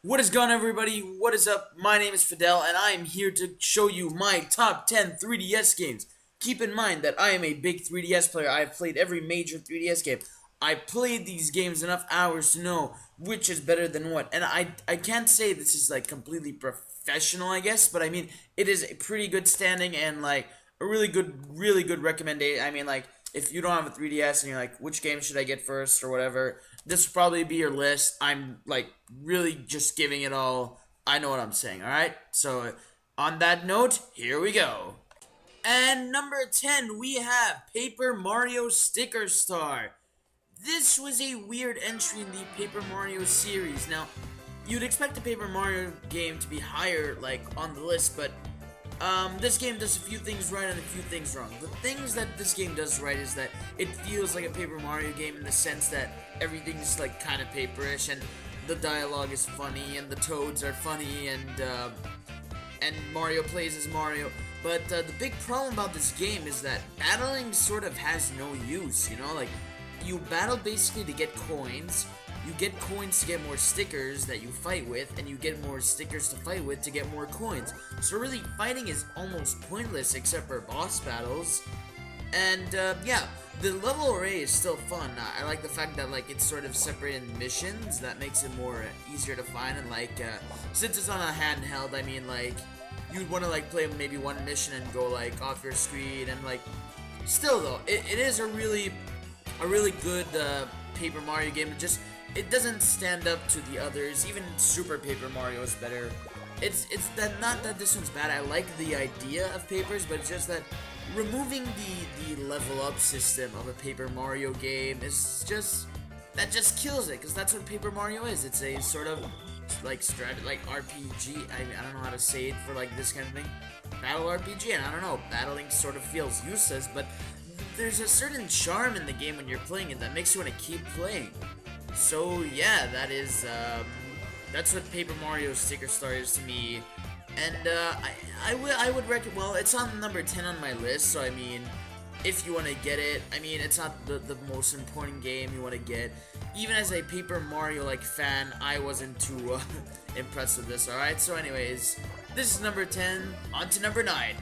What is going on, everybody? What is up? My name is Fidel, and I am here to show you my top 10 3DS games. Keep in mind that I am a big 3DS player. I have played every major 3DS game. I played these games enough hours to know which is better than what. And I can't say this is like completely professional, I guess, but I mean, it is a pretty good standing and like a really good recommendation. I mean, like, if you don't have a 3DS and you're like, which game should I get first or whatever, this will probably be your list. I'm like really just giving it all. I know what I'm saying, alright? So, on that note, here we go. And number 10, we have Paper Mario Sticker Star. This was a weird entry in the Paper Mario series. Now, you'd expect a Paper Mario game to be higher, like, on the list, but this game does a few things right and a few things wrong. The things that this game does right is that it feels like a Paper Mario game in the sense that everything's like kind of paperish and the dialogue is funny and the toads are funny and Mario plays as Mario. But the big problem about this game is that battling sort of has no use, you know? Like, you battle basically to get coins. You get coins to get more stickers that you fight with, and you get more stickers to fight with to get more coins. So really, fighting is almost pointless except for boss battles. And yeah, the level array is still fun. I like the fact that like it's sort of separated in missions. That makes it more easier to find. And like since it's on a handheld, I mean like you'd want to like play maybe one mission and go like off your screen and like. Still though, it is a really good Paper Mario game. It doesn't stand up to the others. Even Super Paper Mario is better. It's that not that this one's bad. I like the idea of papers, but it's just that removing the level up system of a Paper Mario game is just kills it, because that's what Paper Mario is. It's a sort of like RPG. I don't know how to say it for like this kind of thing. Battle RPG, and I don't know, battling sort of feels useless, but there's a certain charm in the game when you're playing it that makes you want to keep playing. So yeah, that's what Paper Mario Sticker Star is to me, and I would recommend. Well, it's on number 10 on my list, so I mean, if you want to get it, I mean, it's not the most important game you want to get. Even as a Paper Mario like fan, I wasn't too impressed with this. All right, so anyways, this is number 10. On to number 9.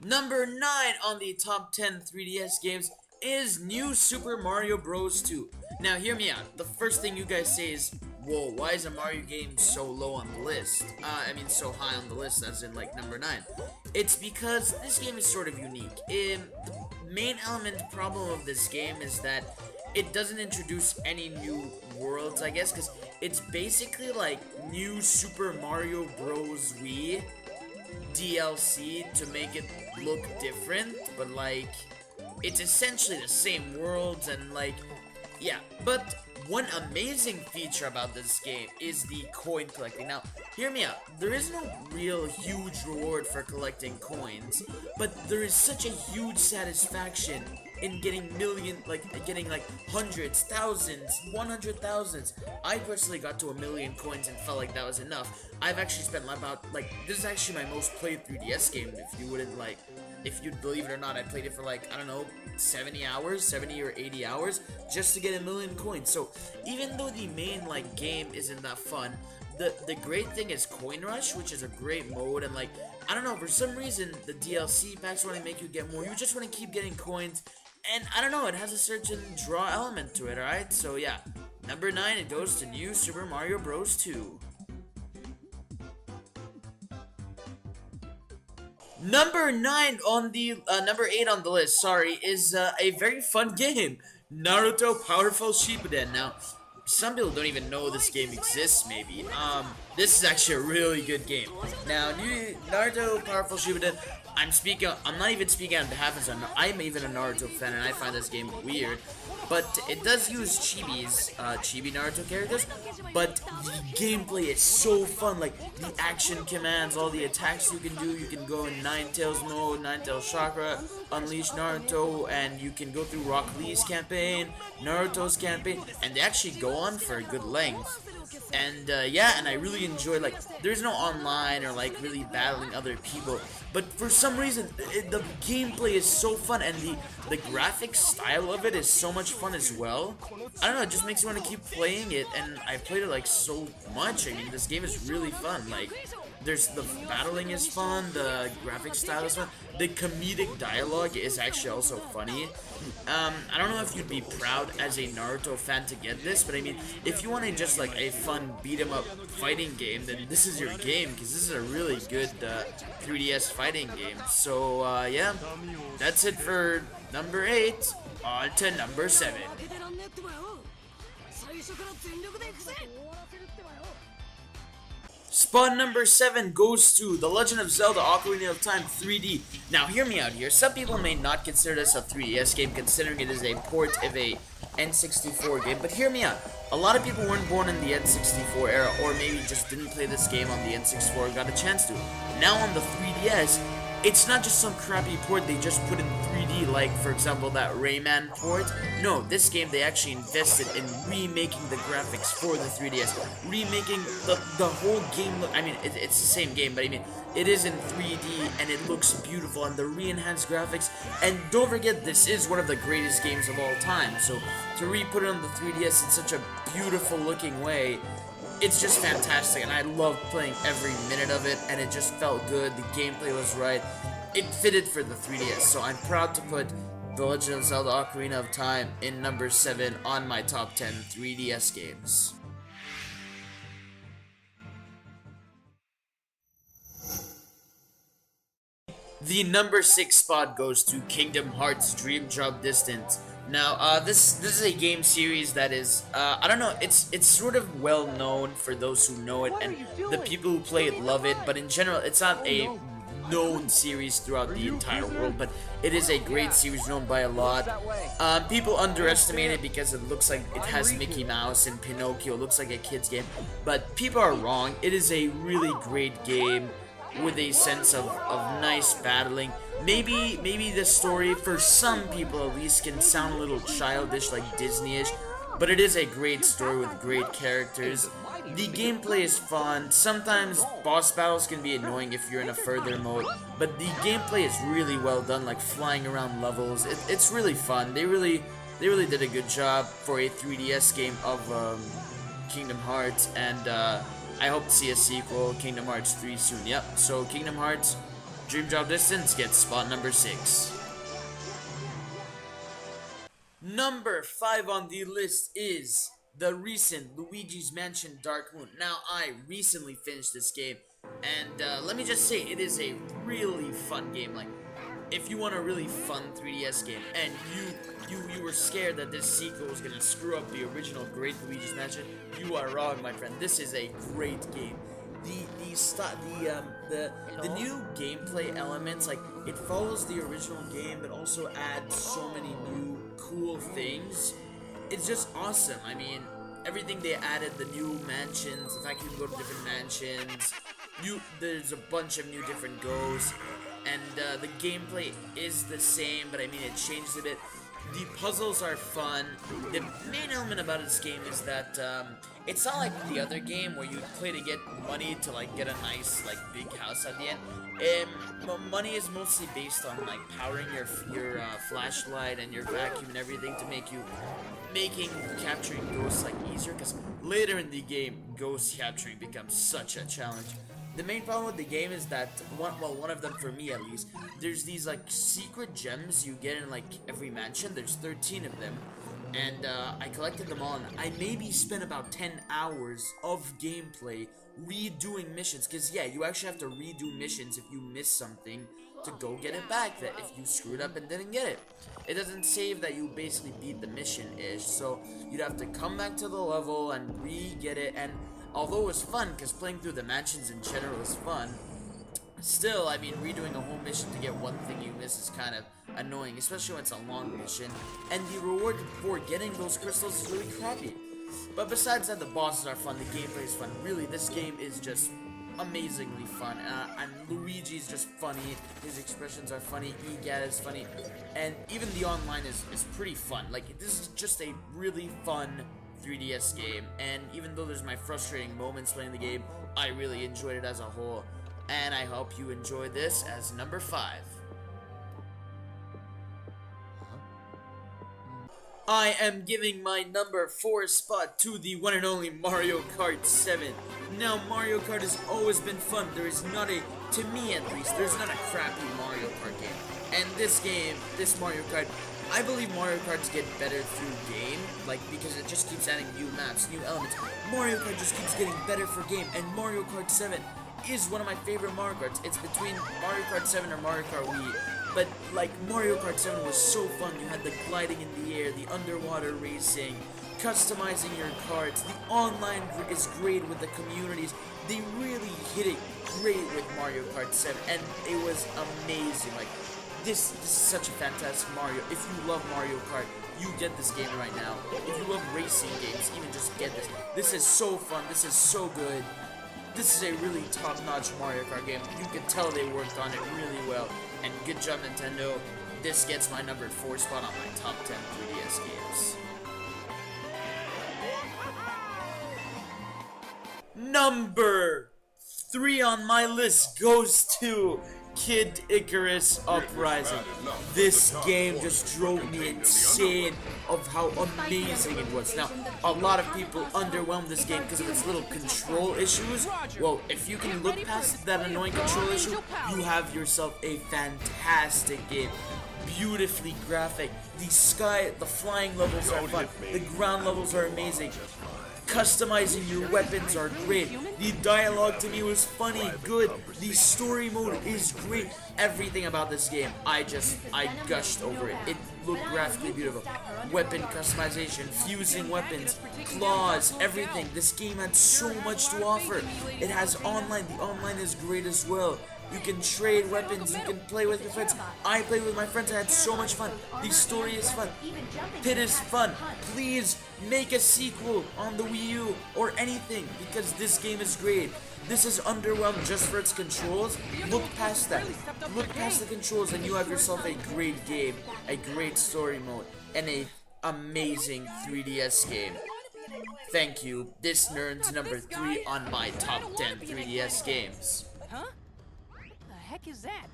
Number 9 on the top 10 3DS games is New Super Mario Bros. 2. Now, hear me out. The first thing you guys say is, whoa, why is a Mario game so low on the list? I mean, so high on the list, as in, like, number 9. It's because this game is sort of unique. The main problem of this game is that it doesn't introduce any new worlds, I guess, because it's basically like New Super Mario Bros. Wii DLC to make it look different, but, like, it's essentially the same worlds and like, yeah. But one amazing feature about this game is the coin collecting. Now, hear me out. There is no real huge reward for collecting coins, but there is such a huge satisfaction in getting hundreds, thousands, 100,000s. I personally got to 1,000,000 coins and felt like that was enough. I've actually spent about, like, this is actually my most played 3DS game, if you'd believe it or not. I played it for like, I don't know, 70 or 80 hours just to get 1,000,000 coins. So even though the main like game isn't that fun, the great thing is Coin Rush, which is a great mode, and like, I don't know, for some reason the DLC packs want to make you get more. You just want to keep getting coins, and I don't know, it has a search and draw element to it. Alright, so yeah, number 9, it goes to New Super Mario Bros. 2. Number 9 on the, number 8 on the list, sorry, is a very fun game, Naruto Powerful Shippuden. Now, some people don't even know this game exists, maybe. This is actually a really good game. Now, Naruto Powerful Shippuden, I'm not even speaking on behalf of Zelda. I'm even a Naruto fan, and I find this game weird. But it does use chibi Naruto characters, but the gameplay is so fun. Like, the action commands, all the attacks you can go in Ninetales mode, Ninetales Chakra, Unleash Naruto, and you can go through Rock Lee's campaign, Naruto's campaign, and they actually go on for a good length. And yeah, and I really enjoy, like, there's no online or like really battling other people, but for some reason the gameplay is so fun, and the graphic style of it is so much fun as well. I don't know, it just makes me want to keep playing it, and I've played it like so much. I mean, this game is really fun. Like, there's the battling is fun, the graphic style is fun, the comedic dialogue is actually also funny. I don't know if you'd be proud as a Naruto fan to get this, but I mean, if you want to just like a fun beat 'em up fighting game, then this is your game, because this is a really good 3DS fighting game. So yeah, that's it for number 8. On to number 7. Spot number 7 goes to The Legend of Zelda Ocarina of Time 3D. Now, hear me out here. Some people may not consider this a 3DS game, considering it is a port of a N64 game, but hear me out. A lot of people weren't born in the N64 era, or maybe just didn't play this game on the N64 and got a chance to. Now on the 3DS, it's not just some crappy port they just put in 3D, like, for example, that Rayman port. No, this game, they actually invested in remaking the graphics for the 3DS. Remaking the whole game look. I mean, it's the same game, but I mean, it is in 3D, and it looks beautiful, and the re-enhanced graphics. And don't forget, this is one of the greatest games of all time, so to re-put it on the 3DS in such a beautiful looking way, it's just fantastic, and I loved playing every minute of it, and it just felt good. The gameplay was right. It fitted for the 3DS, so I'm proud to put The Legend of Zelda Ocarina of Time in number 7 on my top 10 3DS games. The number 6 spot goes to Kingdom Hearts Dream Drop Distance. Now, this is a game series that is, I don't know, it's sort of well known for those who know it, and the people who play it love it, but in general, it's not a known series throughout the entire world, but it is a great series known by a lot. People underestimate it because it looks like it has Mickey Mouse and Pinocchio, it looks like a kid's game, but people are wrong. It is a really great game with a sense of nice battling. Maybe the story, for some people at least, can sound a little childish, like Disney-ish, but it is a great story with great characters. The gameplay is fun. Sometimes boss battles can be annoying if you're in a further mode, but the gameplay is really well done, like flying around levels. It's really fun. They really did a good job for a 3DS game of Kingdom Hearts, and I hope to see a sequel, Kingdom Hearts 3, soon. Yep, so Kingdom Hearts Dream Drop Distance gets spot number 6. Number 5 on the list is the recent Luigi's Mansion Dark Moon. Now, I recently finished this game, and let me just say, it is a really fun game. Like, if you want a really fun 3DS game, and you were scared that this sequel was gonna screw up the original great Luigi's Mansion, you are wrong, my friend. This is a great game. The new gameplay elements, like, it follows the original game, but also adds so many new cool things. It's just awesome. I mean, everything they added, the new mansions, the fact you can go to different mansions, there's a bunch of new different goes, and the gameplay is the same, but I mean, it changed a bit. The puzzles are fun. The main element about this game is that it's not like the other game where you play to get money to like get a nice like big house at the end. Money is mostly based on like powering your flashlight and your vacuum and everything to making capturing ghosts like easier, because later in the game ghost capturing becomes such a challenge. The main problem with the game is that, one of them for me at least, there's these like secret gems you get in like every mansion. There's 13 of them, and I collected them all, and I maybe spent about 10 hours of gameplay redoing missions, because yeah, you actually have to redo missions if you miss something to go get it back, that if you screwed up and didn't get it. It doesn't save that you basically beat the mission-ish, so you'd have to come back to the level and re-get it, and although it was fun, because playing through the mansions in general is fun, still, I mean, redoing a whole mission to get one thing you miss is kind of annoying, especially when it's a long mission, and the reward for getting those crystals is really crappy. But besides that, the bosses are fun, the gameplay is fun. Really, this game is just amazingly fun, and Luigi is just funny, his expressions are funny, Egad is funny, and even the online is pretty fun. Like, this is just a really fun 3DS game, and even though there's my frustrating moments playing the game, I really enjoyed it as a whole, and I hope you enjoy this as number 5. I am giving my number 4 spot to the one and only Mario Kart 7. Now, Mario Kart has always been fun. There is not a, to me at least, there's not a crappy Mario Kart game. And this game, this Mario Kart, I believe Mario Karts get better through game, like, because it just keeps adding new maps, new elements. Mario Kart just keeps getting better for game, and Mario Kart 7 is one of my favorite Mario Karts. It's between Mario Kart 7 or Mario Kart Wii. But, like, Mario Kart 7 was so fun. You had the gliding in the air, the underwater racing, customizing your karts. The online is great with the communities. They really hit it great with Mario Kart 7, and it was amazing. Like, this is such a fantastic Mario. If you love Mario Kart, you get this game right now. If you love racing games, even just get this. This is so fun. This is so good. This is a really top-notch Mario Kart game. You can tell they worked on it really well. And good job, Nintendo. This gets my number 4 spot on my top 10 3DS games. Number 3 on my list goes to Kid Icarus Uprising. This game just drove me insane of how amazing it was. Now, a lot of people underwhelmed this game because of its little control issues. Well, if you can look past that annoying control issue, you have yourself a fantastic game. Beautifully graphic. The flying levels are fun. The ground levels are amazing. Customizing your weapons are great. The dialogue to me was funny, good. The story mode is great. Everything about this game, I gushed over it. It looked graphically beautiful. Weapon customization, fusing weapons, claws, everything. This game had so much to offer. It has online. The online is great as well. You can trade weapons, you can play with your friends. I played with my friends, I had so much fun. The story is fun. Pit is fun. Please make a sequel on the Wii U or anything, because this game is great. This is underwhelmed just for its controls. Look past that. Look past the controls and you have yourself a great game, a great story mode, and a amazing 3DS game. Thank you. This earns number 3 on my top 10 3DS games. Heck is that?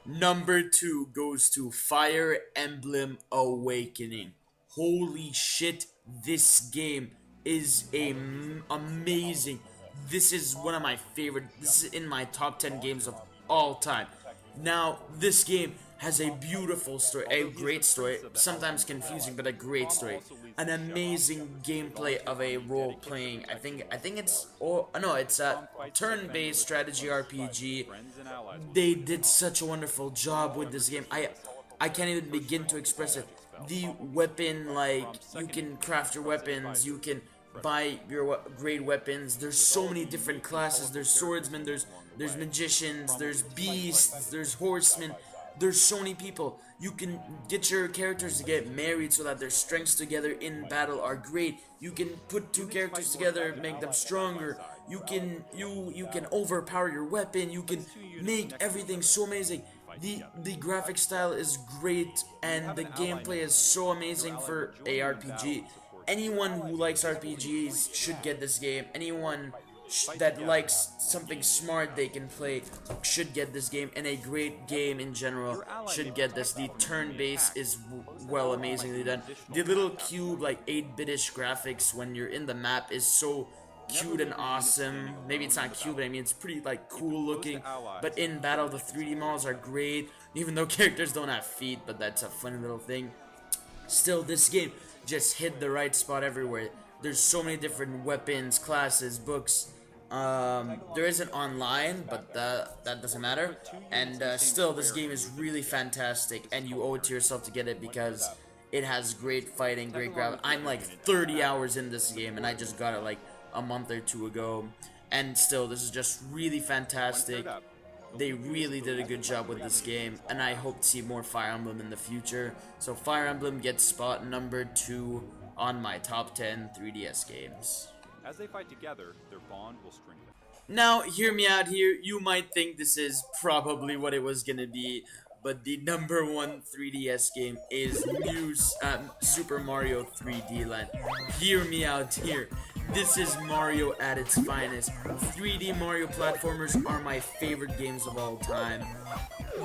Number 2 goes to Fire Emblem Awakening. Holy shit, this game is amazing. This is one of my favorite. This is in my top 10 games of all time. Now, this game has a beautiful story, a great story, sometimes confusing, but a great story. An amazing gameplay of a role-playing, I think it's a turn-based strategy RPG. They did such a wonderful job with this game. I can't even begin to express it. The weapon, like, you can craft your weapons, you can buy your great weapons. There's so many different classes. There's swordsmen, there's magicians, there's beasts, there's horsemen. There's so many people. You can get your characters to get married so that their strengths together in battle are great. You can put 2 characters together, make them stronger. You can overpower your weapon. You can make everything so amazing. The graphic style is great and the gameplay is so amazing for a RPG. Anyone who likes RPGs should get this game. Anyone that likes something smart they can play should get this game, and a great game in general should get this. The turn base is amazingly done. The little cube, like 8-bit-ish graphics when you're in the map is so cute and awesome. Maybe it's not cute, but I mean it's pretty like cool looking. But in battle, the 3D models are great, even though characters don't have feet, but that's a funny little thing. Still, this game just hit the right spot everywhere. There's so many different weapons, classes, books. There isn't online, but that doesn't matter. And still, this game is really fantastic, and you owe it to yourself to get it because it has great fighting, great graphics. I'm like 30 hours in this game, and I just got it like a month or 2 ago. And still, this is just really fantastic. They really did a good job with this game, and I hope to see more Fire Emblem in the future. So Fire Emblem gets spot number 2 on my top 10 3DS games. As they fight together, their bond will strengthen. Now, hear me out here. You might think this is probably what it was gonna be, but the number one 3DS game is new Super Mario 3D Land. Hear me out here. This is Mario at its finest. 3D Mario platformers are my favorite games of all time.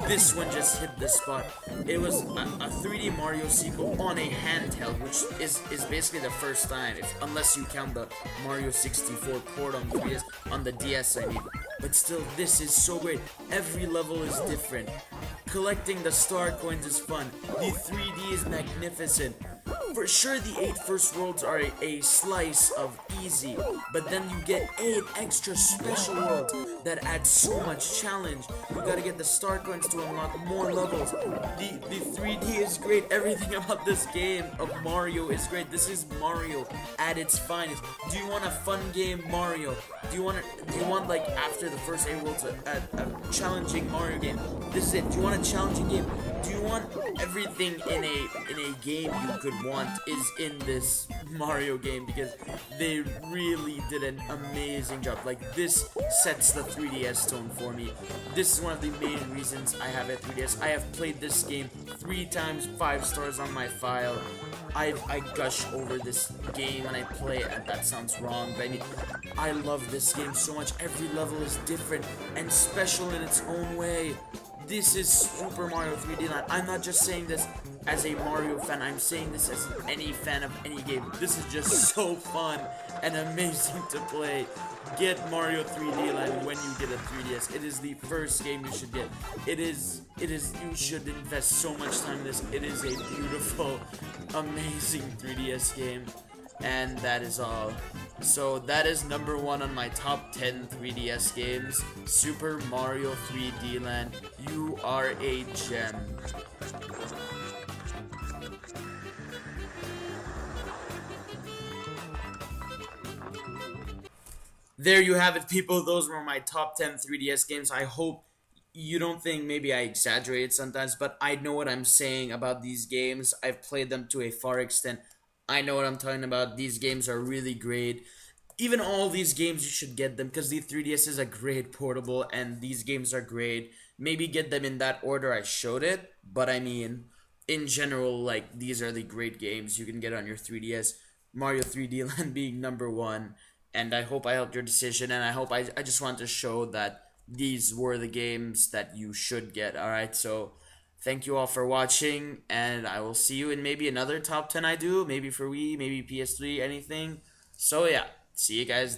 This one just hit the spot. It was a 3D Mario sequel on a handheld, which is basically the first time, unless you count the Mario 64 port on 3DS, on the DS I mean. But still, this is so great. Every level is different. Collecting the star coins is fun. The 3D is magnificent. For sure, the 8 first worlds are a slice of easy, but then you get 8 extra special worlds that add so much challenge. You gotta get the star coins to unlock more levels. The 3D is great. Everything about this game of Mario is great. This is Mario at its finest. Do you want a fun game, Mario? Do you want like after the first 8 worlds a challenging Mario game? This is it. Do you want a challenging game? Do you want everything in a game you could want is in this Mario game, because they really did an amazing job. Like, this sets the 3DS tone for me. This is one of the main reasons I have a 3DS. I have played this game 3 times, 5 stars on my file. I gush over this game when I play it. That sounds wrong, but I mean, I love this game so much. Every level is different and special in its own way. This is Super Mario 3D Land. I'm not just saying this as a Mario fan, I'm saying this as any fan of any game. This is just so fun and amazing to play. Get Mario 3D Land when you get a 3DS. It is the first game you should get. You should invest so much time in this. It is a beautiful, amazing 3DS game. And that is all. So that is number 1 on my top 10 3DS games. Super Mario 3D Land. You are a gem. There you have it, people. Those were my top 10 3DS games. I hope you don't think maybe I exaggerate sometimes, but I know what I'm saying about these games. I've played them to a far extent. I know what I'm talking about. These games are really great. Even all these games, you should get them, because the 3DS is a great portable, and these games are great. Maybe get them in that order I showed it, but I mean, in general, like, these are the great games you can get on your 3DS. Mario 3D Land being number 1, and I hope I helped your decision, and I just want to show that these were the games that you should get, alright? So, thank you all for watching, and I will see you in maybe another top 10 I do, maybe for Wii, maybe PS3, anything. So yeah, see you guys then.